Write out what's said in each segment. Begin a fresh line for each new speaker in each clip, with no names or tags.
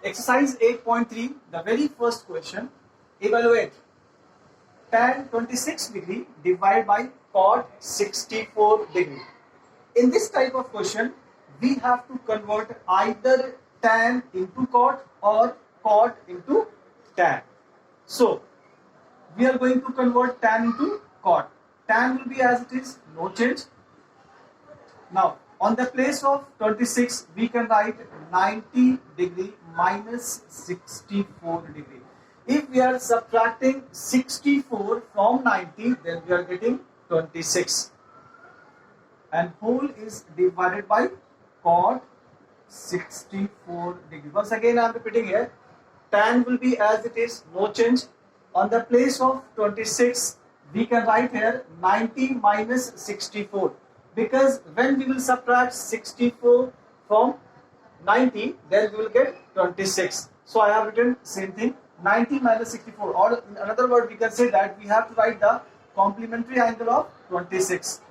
Exercise 8.3, the very first question, evaluate tan 26 degree divided by cot 64 degree. In this type of question, we have to convert either tan into cot or cot into tan. So, we are going to convert tan into cot. Tan will be as it is, no change. Now, on the place of 26, we can write 90 degree minus 64 degree. If we are subtracting 64 from 90, then we are getting 26. And whole is divided by cot 64 degree. Once again, I am repeating here. Tan will be as it is, no change. On the place of 26, we can write here 90 minus 64. Because when we will subtract 64 from 90, then we will get 26. So I have written same thing, 90 minus 64. Or in another word, we can say that we have to write the complementary angle of 26.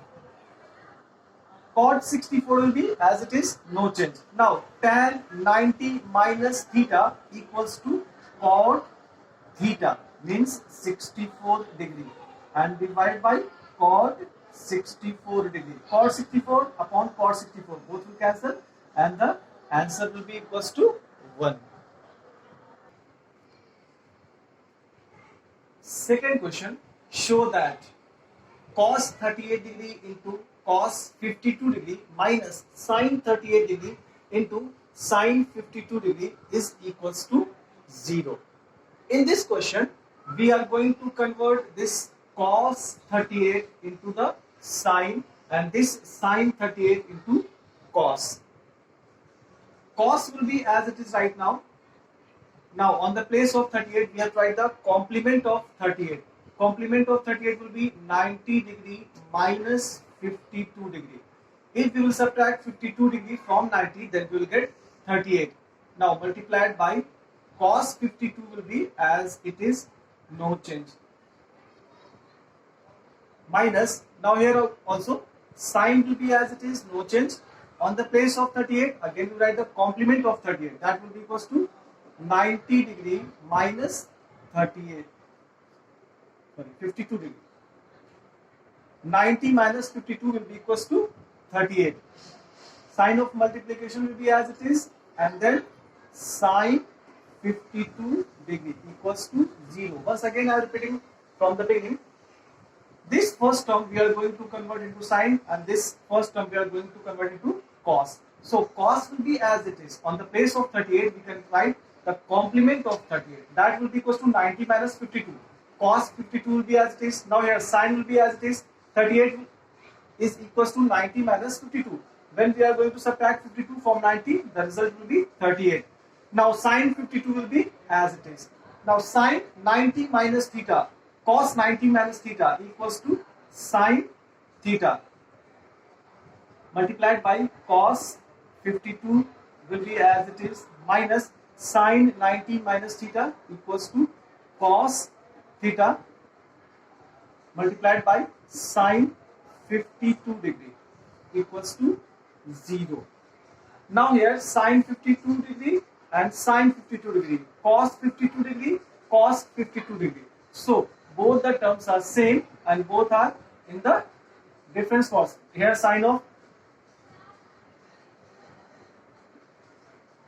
Cot 64 will be as it is, no change. Now, tan 90 minus theta equals to cot theta, means 64 degree, and divide by cot 64 degree. Cot 64 upon cot 64, both will cancel, and the answer will be equals to 1. Second question, show that cos 38 degree into cos 52 degree minus sin 38 degree into sin 52 degree is equals to 0. In this question, we are going to convert this cos 38 into the sin and this sin 38 into cos. Cos will be as it is right now. Now, on the place of 38, we have tried the complement of 38. Complement of 38 will be 90 degree minus 52 degree. If we will subtract 52 degree from 90, then we will get 38. Now, multiplied by cos 52 will be as it is, no change. Minus, now here also, sin will be as it is, no change. On the place of 38, again we write the complement of 38. That will be equals to 90 degree minus 52 degree. 90 minus 52 will be equals to 38. Sign of multiplication will be as it is, and then sin 52 degree equals to 0. Once again I am repeating from the beginning. This first term we are going to convert into sin, and this first term we are going to convert into cos. So cos will be as it is. On the place of 38, we can write the complement of 38. That will be equals to 90 minus 52. Cos 52 will be as it is. Now here sin will be as it is. 38 is equals to 90 minus 52. When we are going to subtract 52 from 90, the result will be 38. Now sin 52 will be as it is. Now sin 90 minus theta, cos 90 minus theta equals to sin theta, multiplied by cos 52 will be as it is, minus sin 90 minus theta equals to cos theta, multiplied by sin 52 degree equals to 0. Now here sin 52 degree and sin 52 degree, cos 52 degree, cos 52 degree. So both the terms are same and both are in the difference cos. Here sign of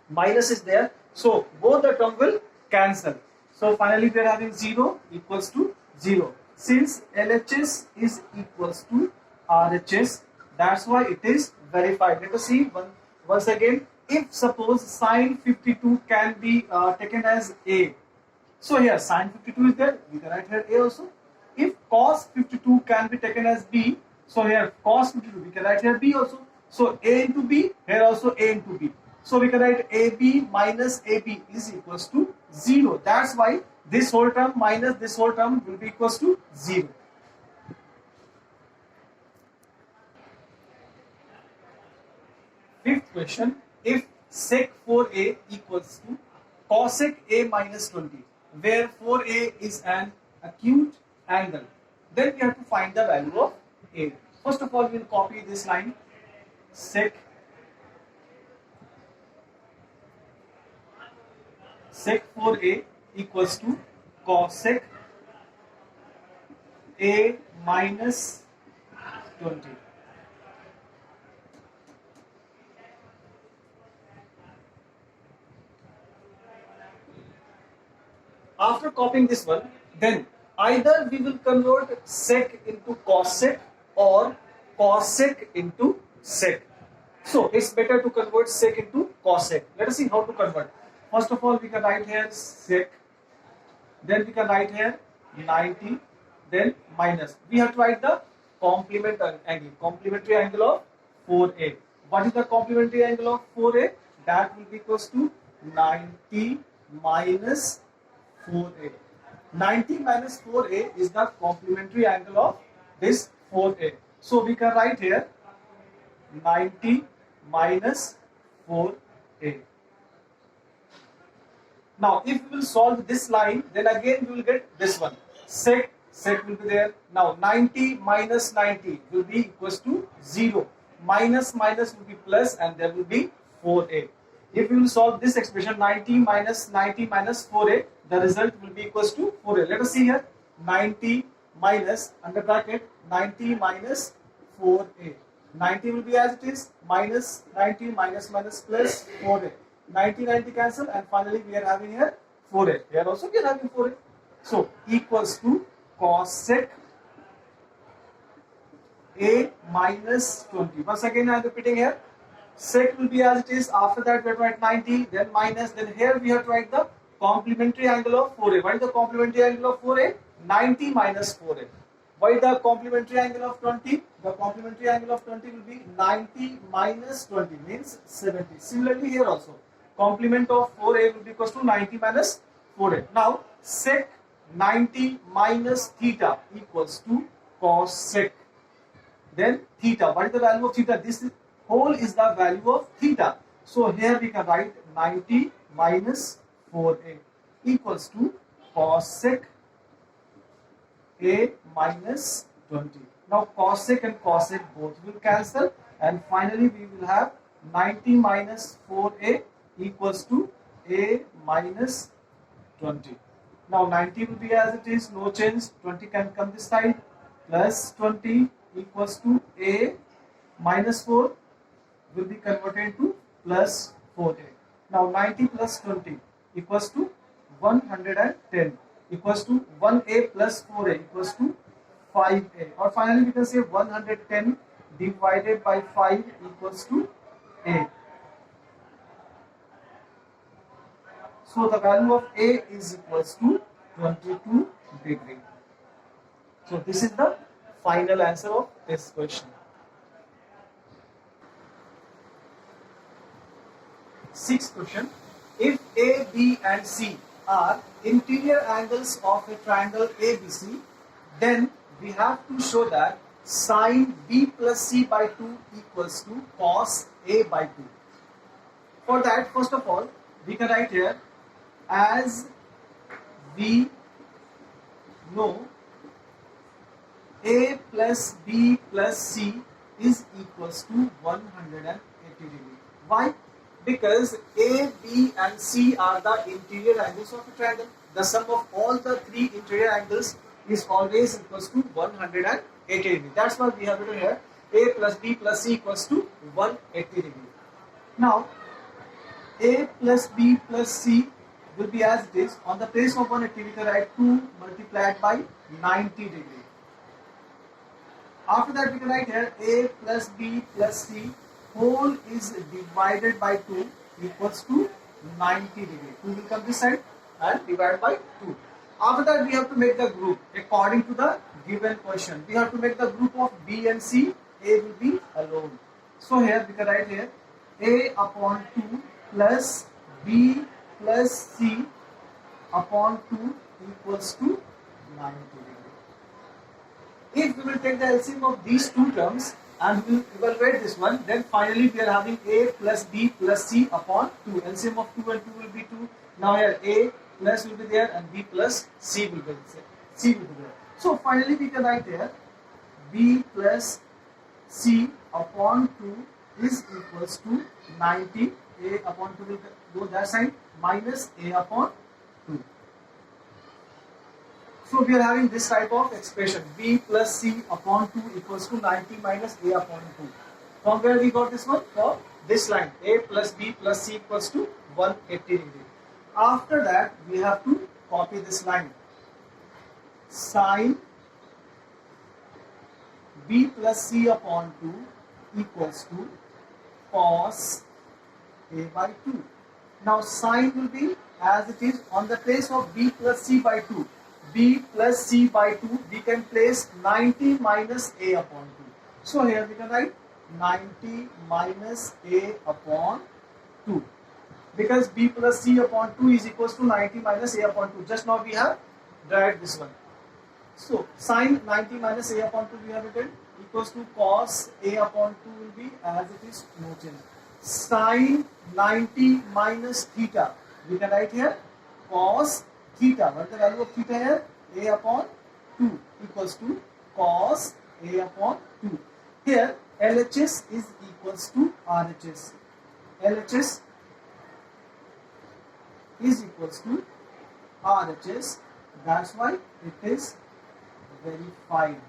minus is there, so both the term will cancel. So finally we are having 0 equals to 0. Since LHS is equals to RHS, that's why it is verified. Let us see once again. If suppose sin 52 can be taken as A, so here sin 52 is there, we can write here A also. If cos 52 can be taken as B, so here cos 52 we can write here B also. So A into B, here also A into B. So we can write AB minus AB is equals to 0. That's why this whole term minus this whole term will be equals to 0. Fifth question, if sec 4a equals to cosec a minus 20, where 4a is an acute angle, then we have to find the value of a. First of all, we will copy this line, sec sec 4a equals to cosec a minus 20. After copying this one, then either we will convert sec into cosec or cosec into sec. So it's better to convert sec into cosec. Let us see how to convert. First of all, we can write here sec, then we can write here 90, then minus. We have to write the complementary angle of 4a. What is the complementary angle of 4a? That will be equals to 90 minus 4a. 90 minus 4a is the complementary angle of this 4a. So we can write here 90 minus 4a. Now if we will solve this line, then again we will get this one. Sec will be there. Now 90 minus 90 will be equals to 0. Minus will be plus, and there will be 4a. If we will solve this expression 90 minus 4a, the result will be equals to 4a. Let us see here. 90 minus, under bracket, 90 minus 4a. 90 will be as it is, minus 90 minus plus 4a. 90 cancel, and finally we are having here 4a. Here also we are having 4a. So equals to cosec a minus 20. Once again I am repeating here. Sec will be as it is. After that we have to write 90, then minus, then here we have to write the complementary angle of 4a. What is the complementary angle of 4a? 90 minus 4a. What is the complementary angle of 20? The complementary angle of 20 will be 90 minus 20, means 70. Similarly here also, complement of 4a will be equals to 90 minus 4a. Now sec 90 minus theta equals to cosec. Then theta, what is the value of theta? This whole is the value of theta. So here we can write 90 minus 4a equals to cosec a minus 20. Now cosec and cosec both will cancel, and finally we will have 90 minus 4a equals to a minus 20. Now 90 will be as it is, no change. 20 can come this side, plus 20 equals to a minus 4 will be converted to plus 4a. Now 90 plus 20 equals to 110 equals to 1a plus 4a equals to 5a. Or finally we can say 110 divided by 5 equals to a. So the value of a is equals to 22 degree. So this is the final answer of this question. Sixth question. If A, B and C are interior angles of a triangle ABC, then we have to show that sine B plus C by 2 equals to cos A by 2. For that, first of all, we can write here, as we know, A plus B plus C is equals to 180 degree. Why? Because A, B and C are the interior angles of a triangle. The sum of all the three interior angles is always equals to 180 degree. That's why we have written here A plus B plus C equals to 180 degree. Now A plus B plus C will be as it is. On the place of 180 we can write 2 multiplied by 90 degree. After that we can write here A plus B plus C whole is divided by 2 equals to 90 degree. 2 will come this side and divide by 2. After that we have to make the group according to the given question. We have to make the group of B and C. A will be alone. So here we can write here A upon 2 plus B plus C upon 2 equals to 90 degree. If we will take the LCM of these two terms and we will evaluate this one, then finally we are having A plus B plus C upon 2. LCM of 2 and 2 will be 2. Now here A plus will be there and B plus C will be there. So finally we can write here B plus C upon 2 is equals to 90 A upon 2 will go that side, minus A upon 2. So we are having this type of expression, B plus C upon 2 equals to 90 minus A upon 2. From where we got this one? For this line, A plus B plus C equals to 180 degree. After that, we have to copy this line. Sine B plus C upon 2 equals to cos A by 2. Now sine will be as it is on the place of B plus C by 2. B plus C by 2, we can place 90 minus A upon 2. So here we can write 90 minus A upon 2. Because B plus C upon 2 is equals to 90 minus A upon 2. Just now we have derived this one. So sine 90 minus A upon 2 we have written equals to cos A upon 2 will be as it is noted. Sine 90 minus theta, we can write here cos theta. What is the value of theta here? A upon 2 equals to cos A upon 2. Here LHS is equals to RHS. LHS is equals to RHS. That's why it is verified.